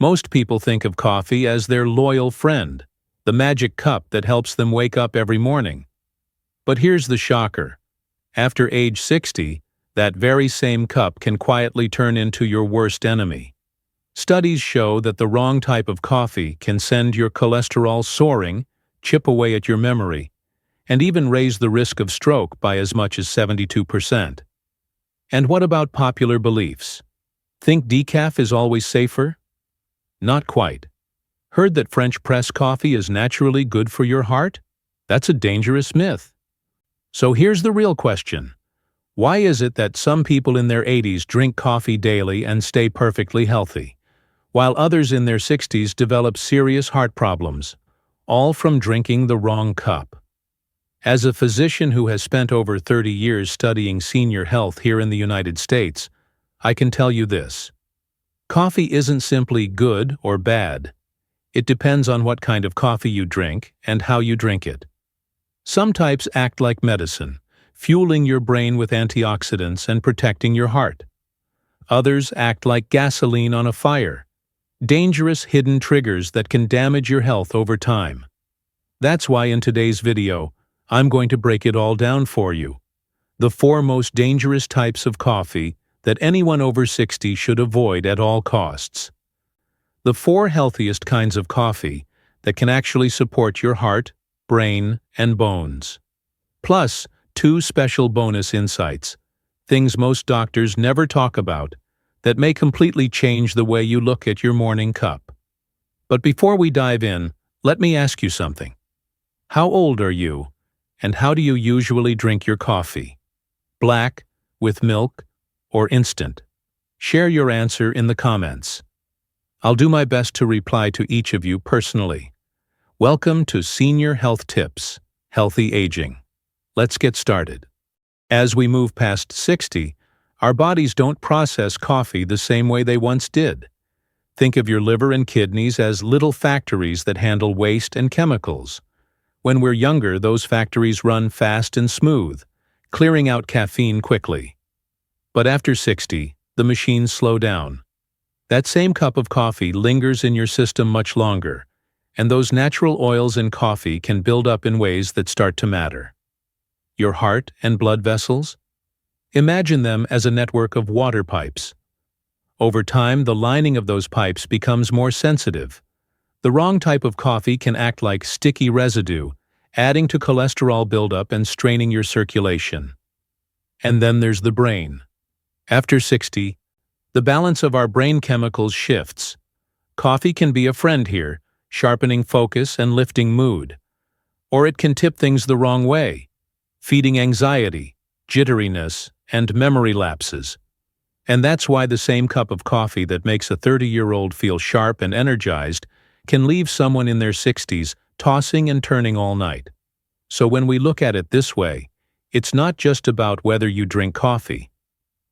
Most people think of coffee as their loyal friend, the magic cup that helps them wake up every morning. But here's the shocker. After age 60, that very same cup can quietly turn into your worst enemy. Studies show that the wrong type of coffee can send your cholesterol soaring, chip away at your memory, and even raise the risk of stroke by as much as 72%. And what about popular beliefs? Think decaf is always safer? Not quite. Heard that French press coffee is naturally good for your heart? That's a dangerous myth. So here's the real question. Why is it that some people in their 80s drink coffee daily and stay perfectly healthy, while others in their 60s develop serious heart problems, all from drinking the wrong cup? As a physician who has spent over 30 years studying senior health here in the United States, I can tell you this. Coffee isn't simply good or bad. It depends on what kind of coffee you drink and how you drink it. Some types act like medicine, fueling your brain with antioxidants and protecting your heart. Others act like gasoline on a fire, dangerous hidden triggers that can damage your health over time. That's why in today's video, I'm going to break it all down for you. The 4 most dangerous types of coffee that anyone over 60 should avoid at all costs. The 4 healthiest kinds of coffee that can actually support your heart, brain, and bones. Plus, 2 special bonus insights, things most doctors never talk about, that may completely change the way you look at your morning cup. But before we dive in, let me ask you something. How old are you? And how do you usually drink your coffee? Black, with milk, or instant? Share your answer in the comments. I'll do my best to reply to each of you personally. Welcome to Senior Health Tips, Healthy Aging. Let's get started. As we move past 60, our bodies don't process coffee the same way they once did. Think of your liver and kidneys as little factories that handle waste and chemicals. When we're younger, those factories run fast and smooth, clearing out caffeine quickly. But after 60, the machines slow down. That same cup of coffee lingers in your system much longer, and those natural oils in coffee can build up in ways that start to matter. Your heart and blood vessels? Imagine them as a network of water pipes. Over time, the lining of those pipes becomes more sensitive. The wrong type of coffee can act like sticky residue, adding to cholesterol buildup and straining your circulation. And then there's the brain. After 60, the balance of our brain chemicals shifts. Coffee can be a friend here, sharpening focus and lifting mood. Or it can tip things the wrong way, feeding anxiety, jitteriness, and memory lapses. And that's why the same cup of coffee that makes a 30-year-old feel sharp and energized can leave someone in their 60s tossing and turning all night. So when we look at it this way, it's not just about whether you drink coffee.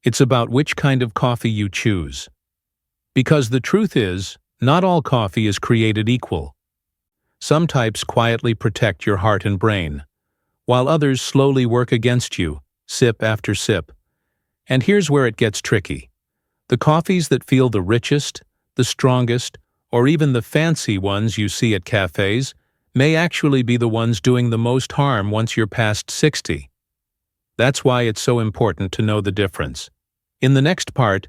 It's about which kind of coffee you choose. Because the truth is, not all coffee is created equal. Some types quietly protect your heart and brain, while others slowly work against you, sip after sip. And here's where it gets tricky. The coffees that feel the richest, the strongest, or even the fancy ones you see at cafes may actually be the ones doing the most harm once you're past 60. That's why it's so important to know the difference. In the next part,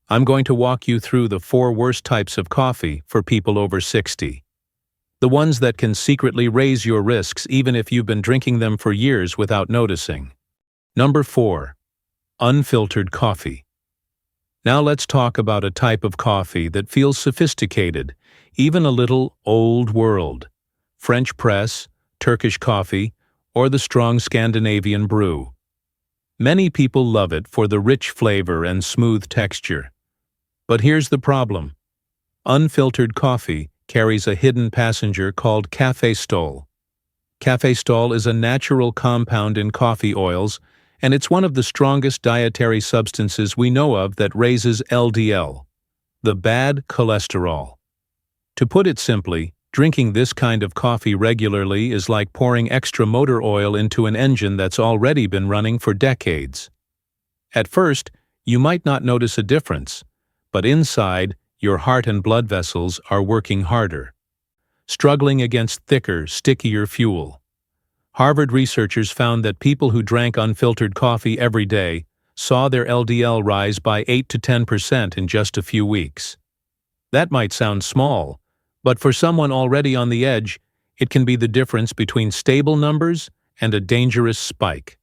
I'm going to walk you through the 4 worst types of coffee for people over 60. The ones that can secretly raise your risks even if you've been drinking them for years without noticing. Number 4. Unfiltered coffee. Now let's talk about a type of coffee that feels sophisticated, even a little old world. French press, Turkish coffee, or the strong Scandinavian brew. Many people love it for the rich flavor and smooth texture. But here's the problem. Unfiltered coffee carries a hidden passenger called cafestol. Cafestol is a natural compound in coffee oils, and it's one of the strongest dietary substances we know of that raises LDL, the bad cholesterol. To put it simply, drinking this kind of coffee regularly is like pouring extra motor oil into an engine that's already been running for decades. At first, you might not notice a difference, but inside, your heart and blood vessels are working harder, struggling against thicker, stickier fuel. Harvard researchers found that people who drank unfiltered coffee every day saw their LDL rise by 8 to 10% in just a few weeks. That might sound small, but for someone already on the edge, it can be the difference between stable numbers and a dangerous spike.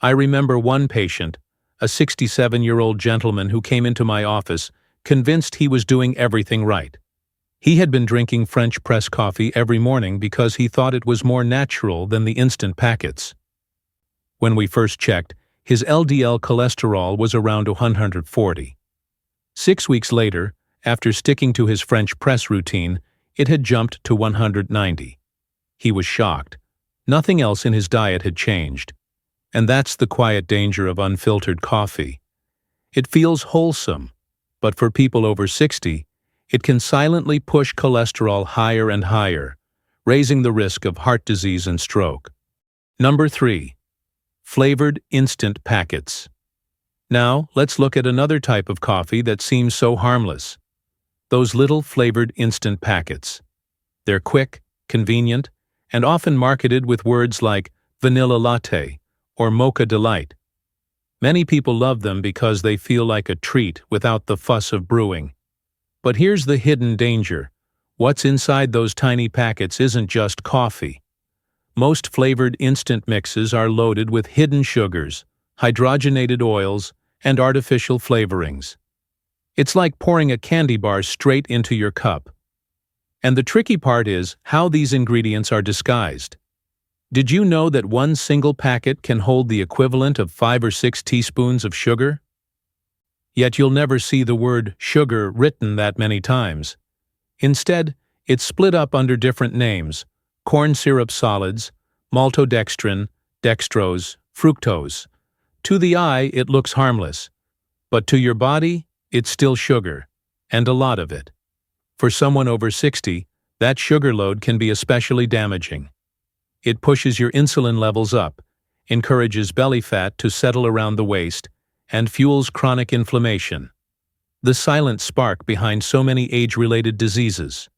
I remember one patient, a 67-year-old gentleman who came into my office, convinced he was doing everything right. He had been drinking French press coffee every morning because he thought it was more natural than the instant packets. When we first checked, his LDL cholesterol was around 140. 6 weeks later, after sticking to his French press routine, it had jumped to 190. He was shocked. Nothing else in his diet had changed. And that's the quiet danger of unfiltered coffee. It feels wholesome, but for people over 60, it can silently push cholesterol higher and higher, raising the risk of heart disease and stroke. Number 3. Flavored instant packets. Now, let's look at another type of coffee that seems so harmless. Those little flavored instant packets. They're quick, convenient, and often marketed with words like vanilla latte or mocha delight. Many people love them because they feel like a treat without the fuss of brewing. But here's the hidden danger. What's inside those tiny packets isn't just coffee. Most flavored instant mixes are loaded with hidden sugars, hydrogenated oils, and artificial flavorings. It's like pouring a candy bar straight into your cup. And the tricky part is how these ingredients are disguised. Did you know that one single packet can hold the equivalent of 5 or 6 teaspoons of sugar? Yet you'll never see the word sugar written that many times. Instead, it's split up under different names: corn syrup solids, maltodextrin, dextrose, fructose. To the eye, it looks harmless. But to your body, it's still sugar, and a lot of it. For someone over 60, that sugar load can be especially damaging. It pushes your insulin levels up, encourages belly fat to settle around the waist, and fuels chronic inflammation. The silent spark behind so many age-related diseases.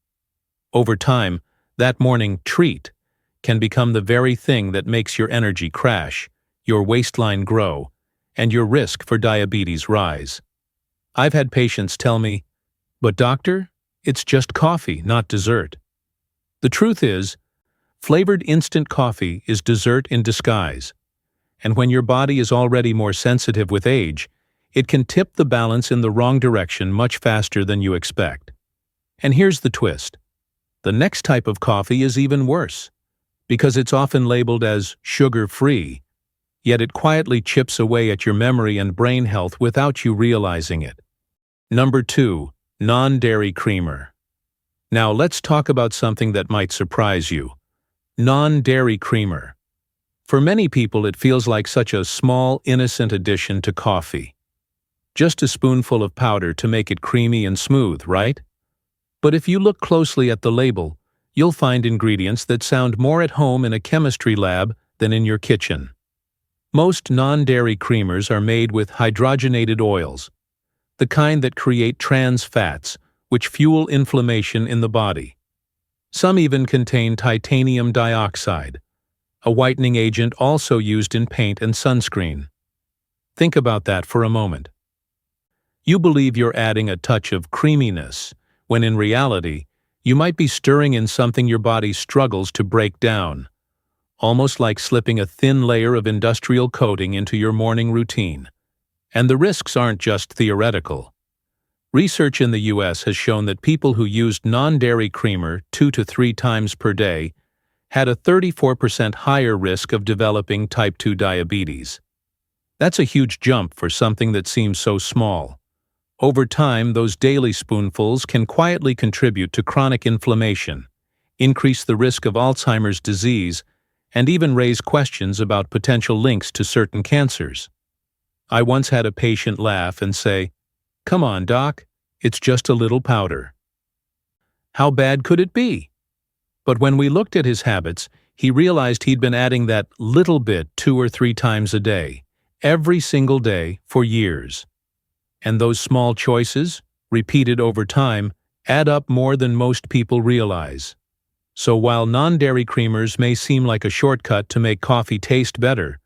Over time, that morning treat can become the very thing that makes your energy crash, your waistline grow, and your risk for diabetes rise. I've had patients tell me, "But doctor, it's just coffee, not dessert." The truth is, flavored instant coffee is dessert in disguise. And when your body is already more sensitive with age, it can tip the balance in the wrong direction much faster than you expect. And here's the twist. The next type of coffee is even worse, because it's often labeled as sugar-free, yet it quietly chips away at your memory and brain health without you realizing it. Number 2. Non-dairy creamer. Now let's talk about something that might surprise you. Non-dairy creamer. For many people, it feels like such a small, innocent addition to coffee. Just a spoonful of powder to make it creamy and smooth, right? But if you look closely at the label, you'll find ingredients that sound more at home in a chemistry lab than in your kitchen. Most non-dairy creamers are made with hydrogenated oils, the kind that create trans fats, which fuel inflammation in the body. Some even contain titanium dioxide, a whitening agent also used in paint and sunscreen. Think about that for a moment. You believe you're adding a touch of creaminess, when in reality, you might be stirring in something your body struggles to break down, almost like slipping a thin layer of industrial coating into your morning routine. And the risks aren't just theoretical. Research in the US has shown that people who used non-dairy creamer 2 to 3 times per day had a 34% higher risk of developing type 2 diabetes. That's a huge jump for something that seems so small. Over time, those daily spoonfuls can quietly contribute to chronic inflammation, increase the risk of Alzheimer's disease, and even raise questions about potential links to certain cancers. I once had a patient laugh and say, "Come on, doc, it's just a little powder." How bad could it be? But when we looked at his habits, he realized he'd been adding that little bit 2 or 3 times a day, every single day for years. And those small choices, repeated over time, add up more than most people realize. So while non-dairy creamers may seem like a shortcut to make coffee taste better,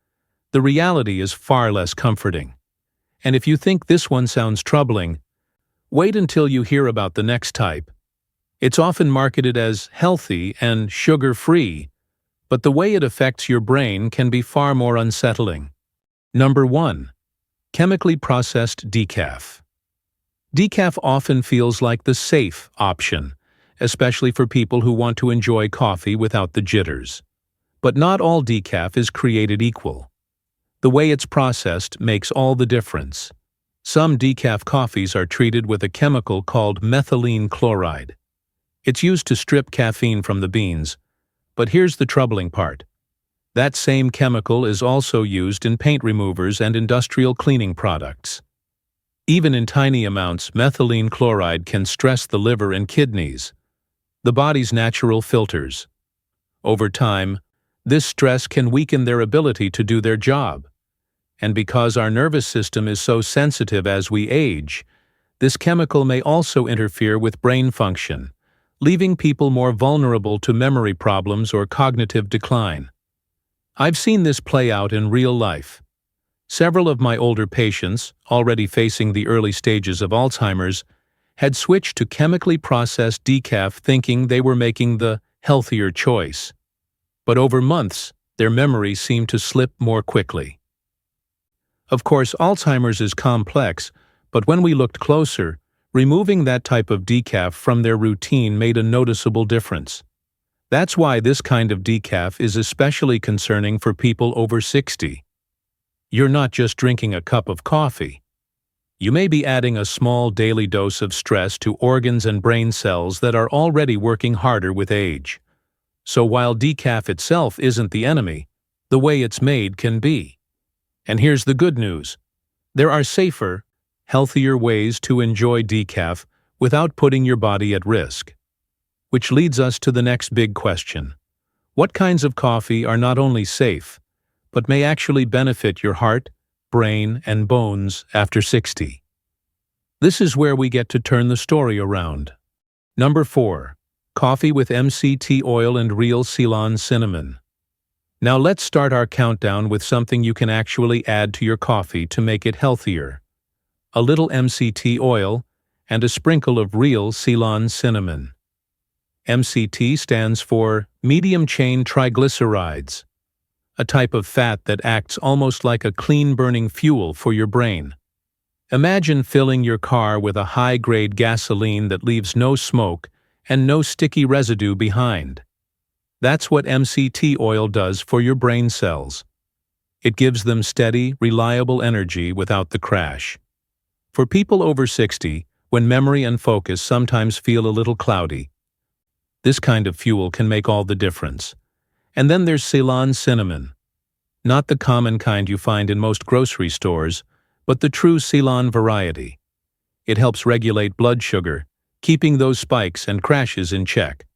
the reality is far less comforting. And if you think this one sounds troubling, wait until you hear about the next type. It's often marketed as healthy and sugar-free, but the way it affects your brain can be far more unsettling. Number 1. Chemically processed decaf. Decaf often feels like the safe option, especially for people who want to enjoy coffee without the jitters. But not all decaf is created equal. The way it's processed makes all the difference. Some decaf coffees are treated with a chemical called methylene chloride. It's used to strip caffeine from the beans, but here's the troubling part. That same chemical is also used in paint removers and industrial cleaning products. Even in tiny amounts, methylene chloride can stress the liver and kidneys, the body's natural filters. Over time, this stress can weaken their ability to do their job. And because our nervous system is so sensitive as we age, this chemical may also interfere with brain function, leaving people more vulnerable to memory problems or cognitive decline. I've seen this play out in real life. Several of my older patients, already facing the early stages of Alzheimer's, had switched to chemically processed decaf thinking they were making the healthier choice. But over months, their memory seemed to slip more quickly. Of course, Alzheimer's is complex, but when we looked closer, removing that type of decaf from their routine made a noticeable difference. That's why this kind of decaf is especially concerning for people over 60. You're not just drinking a cup of coffee. You may be adding a small daily dose of stress to organs and brain cells that are already working harder with age. So while decaf itself isn't the enemy, the way it's made can be. And here's the good news. There are safer, healthier ways to enjoy decaf without putting your body at risk. Which leads us to the next big question. What kinds of coffee are not only safe, but may actually benefit your heart, brain, and bones after 60? This is where we get to turn the story around. Number 4. Coffee with MCT oil and real Ceylon cinnamon. Now let's start our countdown with something you can actually add to your coffee to make it healthier. A little MCT oil and a sprinkle of real Ceylon cinnamon. MCT stands for medium-chain triglycerides, a type of fat that acts almost like a clean-burning fuel for your brain. Imagine filling your car with a high-grade gasoline that leaves no smoke and no sticky residue behind. That's what MCT oil does for your brain cells. It gives them steady, reliable energy without the crash. For people over 60, when memory and focus sometimes feel a little cloudy, this kind of fuel can make all the difference. And then there's Ceylon cinnamon. Not the common kind you find in most grocery stores, but the true Ceylon variety. It helps regulate blood sugar, keeping those spikes and crashes in check.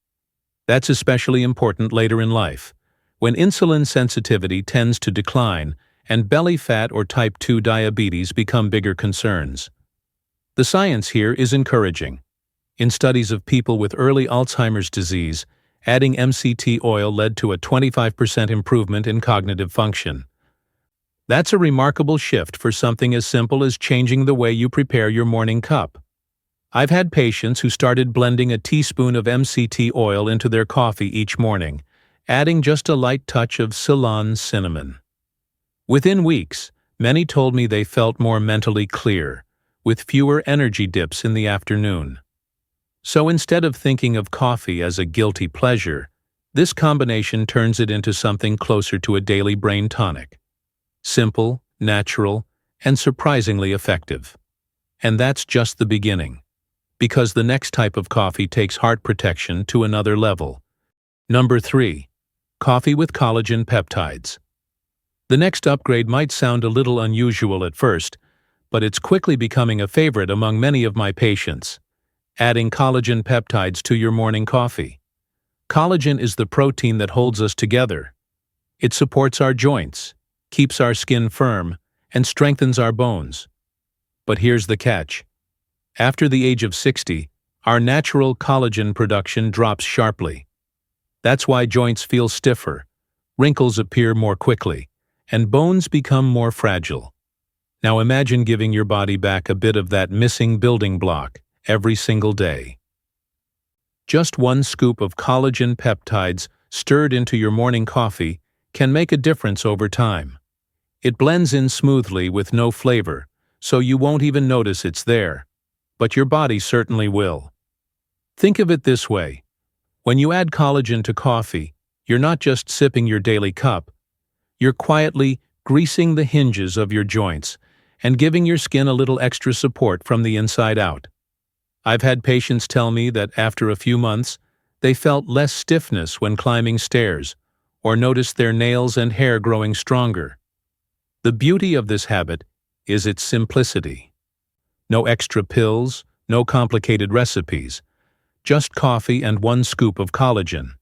That's especially important later in life, when insulin sensitivity tends to decline and belly fat or type 2 diabetes become bigger concerns. The science here is encouraging. In studies of people with early Alzheimer's disease, adding MCT oil led to a 25% improvement in cognitive function. That's a remarkable shift for something as simple as changing the way you prepare your morning cup. I've had patients who started blending a teaspoon of MCT oil into their coffee each morning, adding just a light touch of Ceylon cinnamon. Within weeks, many told me they felt more mentally clear, with fewer energy dips in the afternoon. So instead of thinking of coffee as a guilty pleasure, this combination turns it into something closer to a daily brain tonic. Simple, natural, and surprisingly effective. And that's just the beginning, because the next type of coffee takes heart protection to another level. Number 3. Coffee with collagen peptides. The next upgrade might sound a little unusual at first, but it's quickly becoming a favorite among many of my patients. Adding collagen peptides to your morning coffee. Collagen is the protein that holds us together. It supports our joints, keeps our skin firm, and strengthens our bones. But here's the catch. After the age of 60, our natural collagen production drops sharply. That's why joints feel stiffer, wrinkles appear more quickly, and bones become more fragile. Now imagine giving your body back a bit of that missing building block every single day. Just one scoop of collagen peptides stirred into your morning coffee can make a difference over time. It blends in smoothly with no flavor, so you won't even notice it's there. But your body certainly will. Think of it this way. When you add collagen to coffee, you're not just sipping your daily cup. You're quietly greasing the hinges of your joints and giving your skin a little extra support from the inside out. I've had patients tell me that after a few months, they felt less stiffness when climbing stairs or noticed their nails and hair growing stronger. The beauty of this habit is its simplicity. No extra pills, no complicated recipes, just coffee and one scoop of collagen.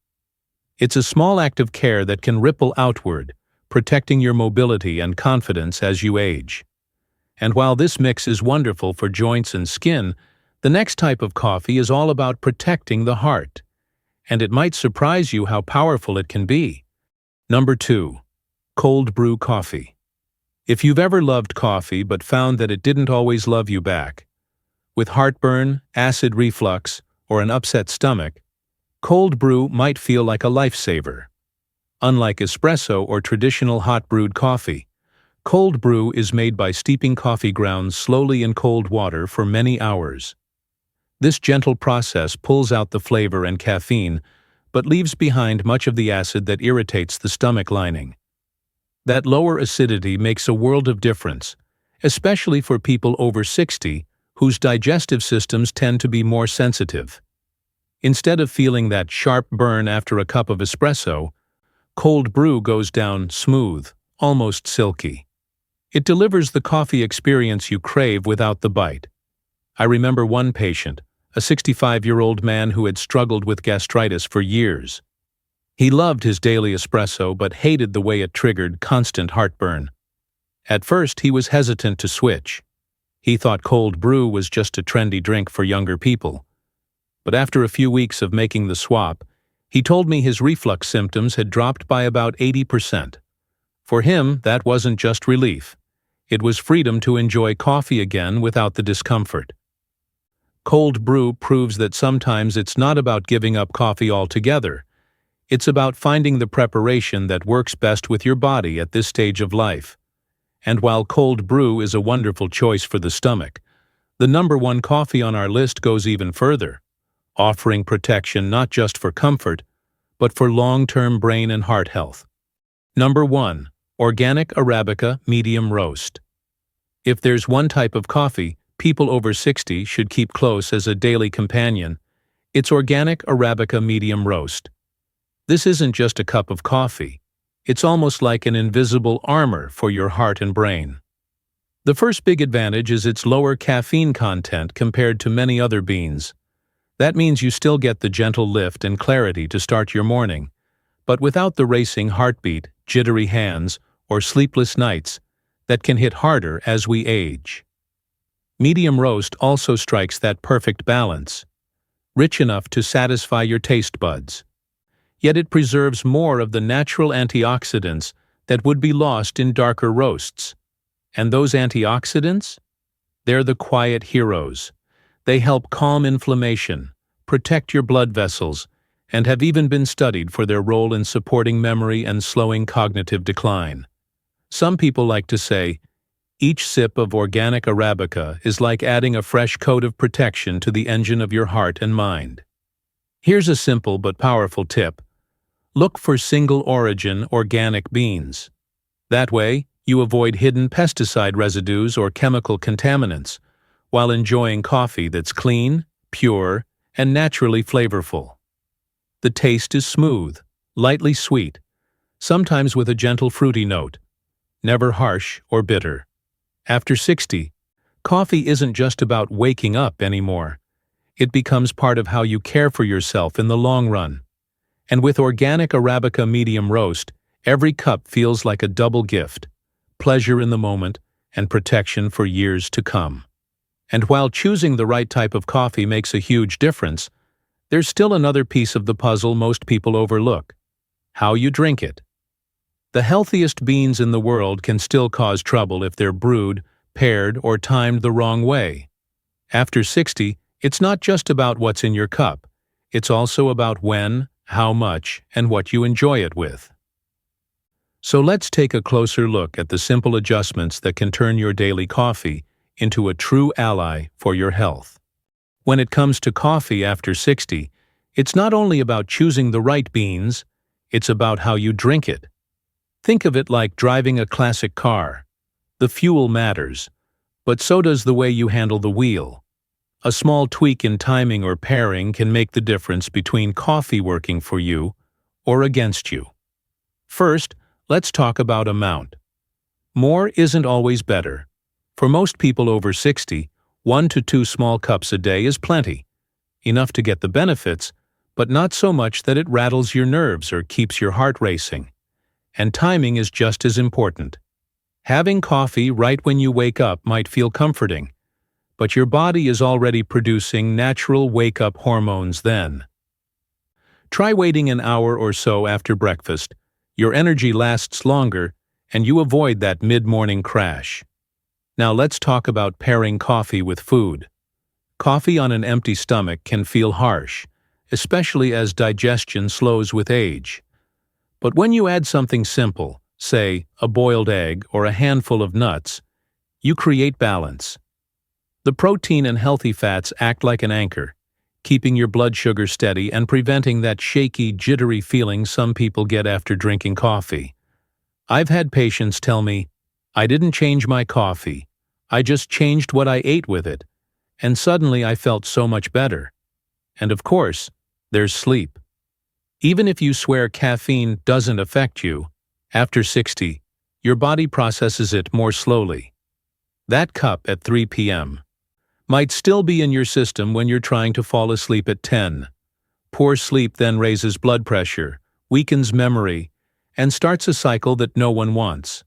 It's a small act of care that can ripple outward, protecting your mobility and confidence as you age. And while this mix is wonderful for joints and skin, the next type of coffee is all about protecting the heart. And it might surprise you how powerful it can be. Number 2. Cold brew coffee. If you've ever loved coffee but found that it didn't always love you back, with heartburn, acid reflux, or an upset stomach, cold brew might feel like a lifesaver. Unlike espresso or traditional hot-brewed coffee, cold brew is made by steeping coffee grounds slowly in cold water for many hours. This gentle process pulls out the flavor and caffeine, but leaves behind much of the acid that irritates the stomach lining. That lower acidity makes a world of difference, especially for people over 60 whose digestive systems tend to be more sensitive. Instead of feeling that sharp burn after a cup of espresso, cold brew goes down smooth, almost silky. It delivers the coffee experience you crave without the bite. I remember one patient, a 65-year-old man who had struggled with gastritis for years. He loved his daily espresso but hated the way it triggered constant heartburn. At first, he was hesitant to switch. He thought cold brew was just a trendy drink for younger people. But after a few weeks of making the swap, he told me his reflux symptoms had dropped by about 80%. For him, that wasn't just relief. It was freedom to enjoy coffee again without the discomfort. Cold brew proves that sometimes it's not about giving up coffee altogether. It's about finding the preparation that works best with your body at this stage of life. And while cold brew is a wonderful choice for the stomach, the number 1 coffee on our list goes even further, offering protection not just for comfort, but for long-term brain and heart health. Number 1. Organic Arabica Medium Roast. If there's one type of coffee people over 60 should keep close as a daily companion, it's organic Arabica Medium Roast. This isn't just a cup of coffee. It's almost like an invisible armor for your heart and brain. The first big advantage is its lower caffeine content compared to many other beans. That means you still get the gentle lift and clarity to start your morning, but without the racing heartbeat, jittery hands, or sleepless nights that can hit harder as we age. Medium roast also strikes that perfect balance, rich enough to satisfy your taste buds. Yet it preserves more of the natural antioxidants that would be lost in darker roasts. And those antioxidants? They're the quiet heroes. They help calm inflammation, protect your blood vessels, and have even been studied for their role in supporting memory and slowing cognitive decline. Some people like to say, each sip of organic Arabica is like adding a fresh coat of protection to the engine of your heart and mind. Here's a simple but powerful tip. Look for single-origin organic beans. That way, you avoid hidden pesticide residues or chemical contaminants, while enjoying coffee that's clean, pure, and naturally flavorful. The taste is smooth, lightly sweet, sometimes with a gentle fruity note, never harsh or bitter. After 60, coffee isn't just about waking up anymore. It becomes part of how you care for yourself in the long run. And with organic Arabica Medium Roast, every cup feels like a double gift, pleasure in the moment and protection for years to come. And while choosing the right type of coffee makes a huge difference, there's still another piece of the puzzle most people overlook: how you drink it. The healthiest beans in the world can still cause trouble if they're brewed, paired, or timed the wrong way. After 60, it's not just about what's in your cup. It's also about when, how much, and what you enjoy it with. So let's take a closer look at the simple adjustments that can turn your daily coffee into a true ally for your health. When it comes to coffee after 60, it's not only about choosing the right beans, it's about how you drink it. Think of it like driving a classic car. The fuel matters, but so does the way you handle the wheel. A small tweak in timing or pairing can make the difference between coffee working for you or against you. First, let's talk about amount. More isn't always better. For most people over 60, 1 to 2 small cups a day is plenty. Enough to get the benefits, but not so much that it rattles your nerves or keeps your heart racing. And timing is just as important. Having coffee right when you wake up might feel comforting, but your body is already producing natural wake-up hormones then. Try waiting an hour or so after breakfast. Your energy lasts longer, and you avoid that mid-morning crash. Now let's talk about pairing coffee with food. Coffee on an empty stomach can feel harsh, especially as digestion slows with age. But when you add something simple, say a boiled egg or a handful of nuts, you create balance. The protein and healthy fats act like an anchor, keeping your blood sugar steady and preventing that shaky, jittery feeling some people get after drinking coffee. I've had patients tell me, "I didn't change my coffee, I just changed what I ate with it, and suddenly I felt so much better." And of course, there's sleep. Even if you swear caffeine doesn't affect you, after 60, your body processes it more slowly. That cup at 3 p.m. might still be in your system when you're trying to fall asleep at 10. Poor sleep then raises blood pressure, weakens memory, and starts a cycle that no one wants.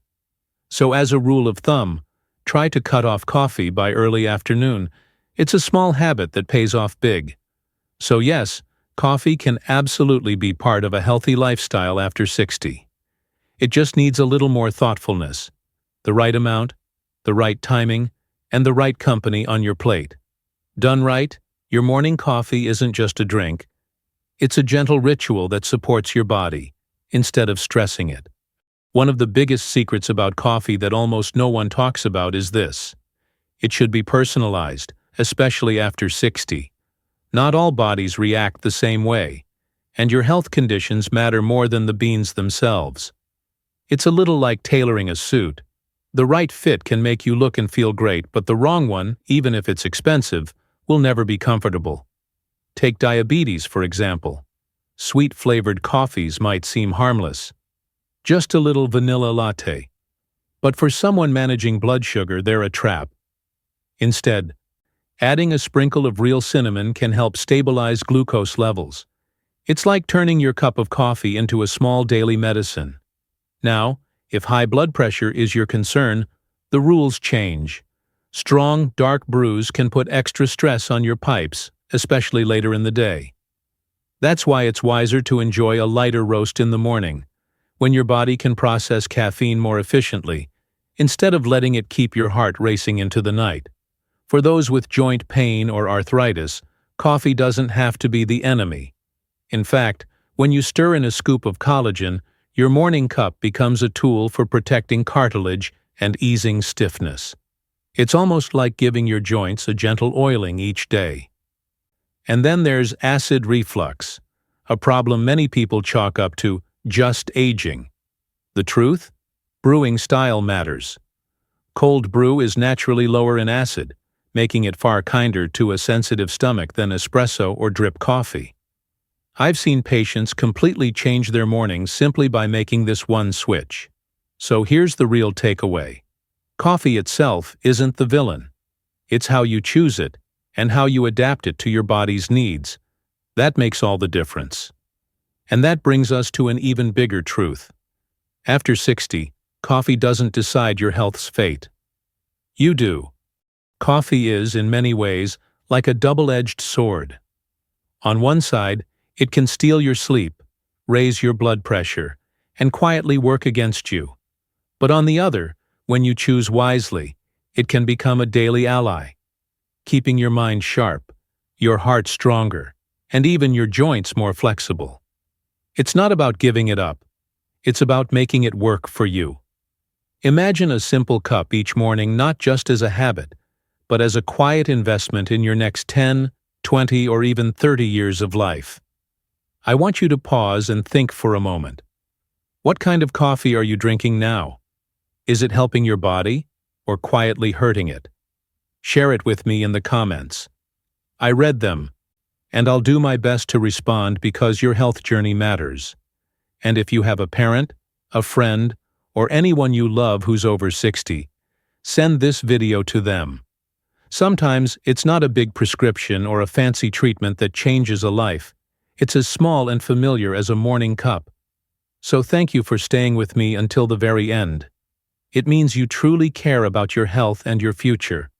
So as a rule of thumb, try to cut off coffee by early afternoon. It's a small habit that pays off big. So yes, coffee can absolutely be part of a healthy lifestyle after 60. It just needs a little more thoughtfulness, the right amount, the right timing, and the right company on your plate. Done right, your morning coffee isn't just a drink. It's a gentle ritual that supports your body, instead of stressing it. One of the biggest secrets about coffee that almost no one talks about is this: it should be personalized, especially after 60. Not all bodies react the same way, and your health conditions matter more than the beans themselves. It's a little like tailoring a suit. The right fit can make you look and feel great, but the wrong one, even if it's expensive, will never be comfortable. Take diabetes, for example. Sweet-flavored coffees might seem harmless. Just a little vanilla latte. But for someone managing blood sugar, they're a trap. Instead, adding a sprinkle of real cinnamon can help stabilize glucose levels. It's like turning your cup of coffee into a small daily medicine. Now, if high blood pressure is your concern, the rules change. Strong, dark brews can put extra stress on your pipes, especially later in the day. That's why it's wiser to enjoy a lighter roast in the morning, when your body can process caffeine more efficiently, instead of letting it keep your heart racing into the night. For those with joint pain or arthritis, coffee doesn't have to be the enemy. In fact, when you stir in a scoop of collagen, your morning cup becomes a tool for protecting cartilage and easing stiffness. It's almost like giving your joints a gentle oiling each day. And then there's acid reflux, a problem many people chalk up to just aging. The truth? Brewing style matters. Cold brew is naturally lower in acid, making it far kinder to a sensitive stomach than espresso or drip coffee. I've seen patients completely change their mornings simply by making this one switch. So here's the real takeaway. Coffee itself isn't the villain. It's how you choose it and how you adapt it to your body's needs. That makes all the difference. And that brings us to an even bigger truth. After 60, coffee doesn't decide your health's fate. You do. Coffee is, in many ways, like a double-edged sword. On one side, it can steal your sleep, raise your blood pressure, and quietly work against you. But on the other, when you choose wisely, it can become a daily ally, keeping your mind sharp, your heart stronger, and even your joints more flexible. It's not about giving it up. It's about making it work for you. Imagine a simple cup each morning not just as a habit, but as a quiet investment in your next 10, 20, or even 30 years of life. I want you to pause and think for a moment. What kind of coffee are you drinking now? Is it helping your body or quietly hurting it? Share it with me in the comments. I read them, and I'll do my best to respond because your health journey matters. And if you have a parent, a friend, or anyone you love who's over 60, send this video to them. Sometimes it's not a big prescription or a fancy treatment that changes a life. It's as small and familiar as a morning cup. So thank you for staying with me until the very end. It means you truly care about your health and your future.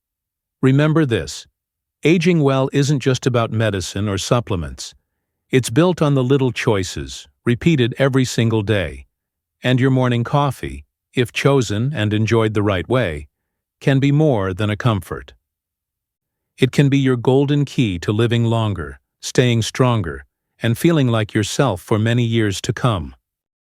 Remember this: aging well isn't just about medicine or supplements. It's built on the little choices, repeated every single day. And your morning coffee, if chosen and enjoyed the right way, can be more than a comfort. It can be your golden key to living longer, staying stronger, and feeling like yourself for many years to come.